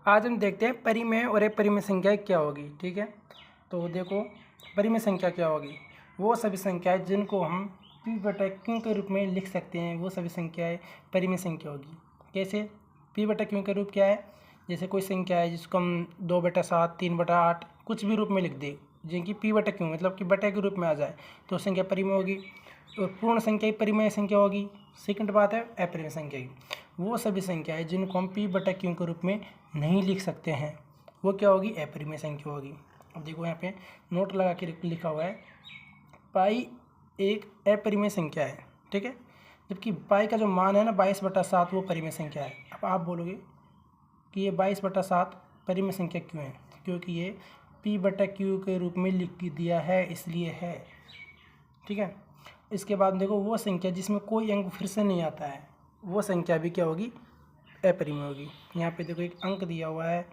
आज हम देखते हैं परिमेय और अपरिमेय संख्याएं क्या होगी। ठीक है, तो देखो परिमेय संख्या क्या होगी, वो सभी संख्याएं जिनको हम p/q के रूप में लिख सकते हैं, वो सभी संख्याएं परिमेय संख्या होगी। कैसे? p/q का रूप क्या है? जैसे कोई संख्या है जिसको हम 2/7, 3/8 कुछ भी रूप में लिख दें, जिनकी p/q मतलब कि बटे के रूप में आ जाए, तो संख्या परिमेय होगी। और पूर्ण संख्या ही परिमेय संख्या होगी। सेकंड बात है अपरिमेय संख्या की, वो सभी संख्याएं जिनको हम p/q के रूप में नहीं लिख सकते हैं, वो क्या होगी? अपरिमेय संख्या होगी। अब देखो यहाँ पे नोट लगा के लिखा हुआ है, पाई एक अपरिमेय संख्या है। ठीक है, जबकि पाई का जो मान है ना 22/7 वो परिमेय संख्या है। अब आप बोलोगे कि ये 22/7 परिमेय संख्या क्यों है? क्योंकि ये p/q के रूप में लिख दिया है, इसलिए है। ठीक है, इसके बाद देखो वो संख्या जिसमें कोई अंक फिर से नहीं आता है, वो संख्या भी क्या होगी? अपरिमेय होगी। यहाँ पे देखो एक अंक दिया हुआ है,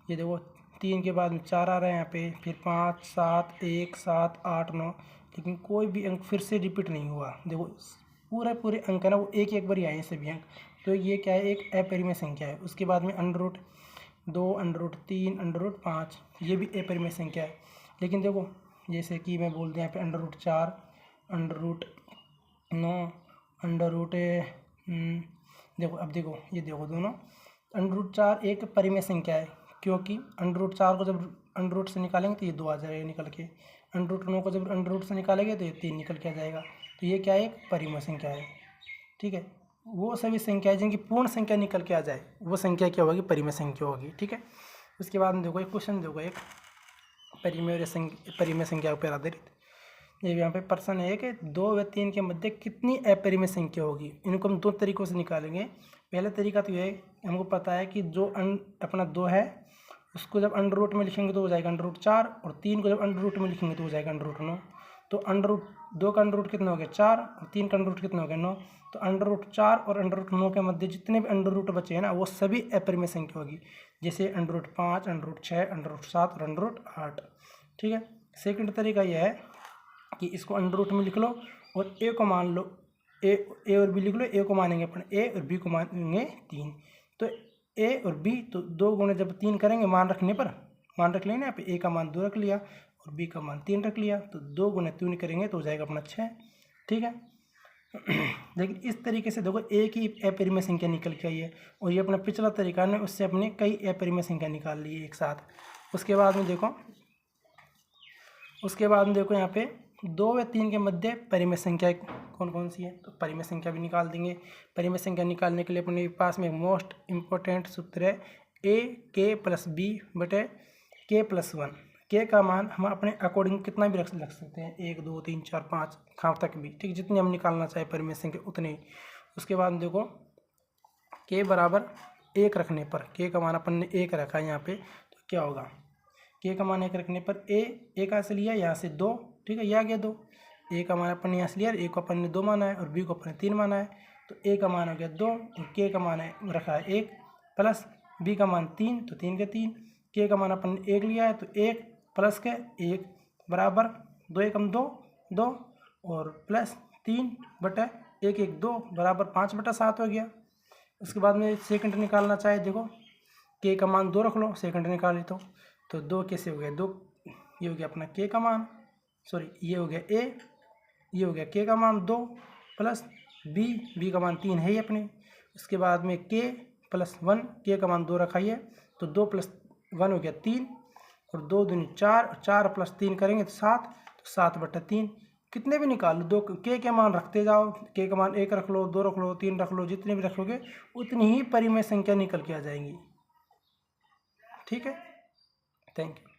ये देखो 3 के बाद में 4 आ रहा है यहाँ पे, फिर 5, 7, 1, 7, 8, 9, लेकिन कोई भी अंक फिर से रिपीट नहीं हुआ। देखो पूरे अंक है ना वो एक बार ही आए हैं सभी अंक, तो ये क्या है? एक अपरिमेय संख्या है। उसके बाद में √2, √3, √5 ये भी अपरिमेय संख्या है। लेकिन देखो जैसे कि मैं बोल दूँ यहाँ पे √4, √9, देखो अब देखो ये देखो दोनों √4 एक परिमेय संख्या है, क्योंकि √4 को जब √ से निकालेंगे तो ये 2 आ जाएगा निकल के, √9 को जब √ से निकालेंगे तो ये 3 निकल के आ जाएगा। तो ये क्या है? एक परिमेय संख्या है। ठीक है, वो सभी संख्याएं जिनकी पूर्ण संख्या निकल के आ जाए, वो संख्या क्या होगी? परिमेय संख्या होगी। ठीक है, उसके बाद में देखो एक क्वेश्चन देखो, एक परिमेय संख्या पर आधारित। ये यहाँ पे प्रश्न है कि 2 व 3 के मध्य कितनी अपरिमेय संख्या होगी? इनको हम 2 तरीकों से निकालेंगे। पहला तरीका तो ये हमको पता है कि जो अपना 2 है उसको जब √ में लिखेंगे तो हो जाएगा √4, और 3 को जब √ में लिखेंगे तो हो जाएगा √9। तो √2 का √ कितना हो गया? 4, और 3 का √ कितना हो गया? 9। तो √4 और √9 के मध्य जितने भी √ बचे हैं ना, वो सभी अपरिमेय संख्या होगी, जैसे √5, √6, √7 और √8। ठीक है, सेकंड तरीका यह है कि इसको √ में लिख लो और a को मान लो, a और b लिख लो। a को मानेंगे अपन a और b को मानेंगे 3। तो a और b तो 2 गुणे जब 3 करेंगे, मान रखने पर मान रख लेंगे यहाँ पे, a का मान 2 रख लिया और b का मान 3 रख लिया, तो 2 गुणे 3 करेंगे तो हो जाएगा अपना 6। ठीक है, लेकिन इस तरीके से देखो एक ही अपरिमेय संख्या निकल के आई है, और ये अपना पिछला तरीका ने उससे अपने कई अपरिमेय संख्या निकाल ली है एक साथ। उसके बाद में देखो यहाँ पे 2 व 3 के मध्य परिमेय संख्या कौन कौन सी है? तो परिमेय संख्या भी निकाल देंगे। परिमेय संख्या निकालने के लिए अपने पास में मोस्ट इम्पोर्टेंट सूत्र है ak+b/k+1। k का मान हम अपने अकॉर्डिंग कितना भी रख सकते हैं, 1, 2, 3, 4, 5 खां तक भी। ठीक, जितनी हम निकालना चाहे परिमेय संख्या उतने ही। उसके बाद देखो k बराबर 1 रखने पर, k का मान अपन ने 1 रखा है यहाँ पे, तो क्या होगा? k का मान 1 रखने पर a का से लिया यहाँ से 2। ठीक है, ये आ गया 2। a का मान अपन ने यहाँ से लिया, a को अपन ने 2 माना है और b को अपन ने 3 माना है, तो a का मान हो गया 2 और k का मान रखा है 1, प्लस b का मान 3, तो 3 के 3, k का मान अपन ने 1 लिया है, तो 1 प्लस के 1 बराबर 2 एकम 2, 2 और प्लस 3/1 2 बराबर 5/7 हो गया। उसके बाद में सेकंड निकालना चाहे, देखो k का मान 2 रख लो, सेकंड निकाले तो 2 कैसे हो गया? 2, ये हो गया अपना k का मान, सॉरी ये हो गया a, ये हो गया k का मान 2 प्लस b का मान 3 है ही अपने। उसके बाद में k + 1, k का मान 2 रखा ही है, तो 2 + 1 हो गया 3, और 2 दूनी 4, 4 + 3 करेंगे तो 7, तो 7/3। कितने भी निकाल लो, 2 k के मान रखते जाओ, k का मान 1 रख लो, 2 रख लो, 3 रख लो, जितने भी रखोगे उतनी ही परिमेय संख्या निकल के आ जाएंगी। ठीक है, थैंक यू।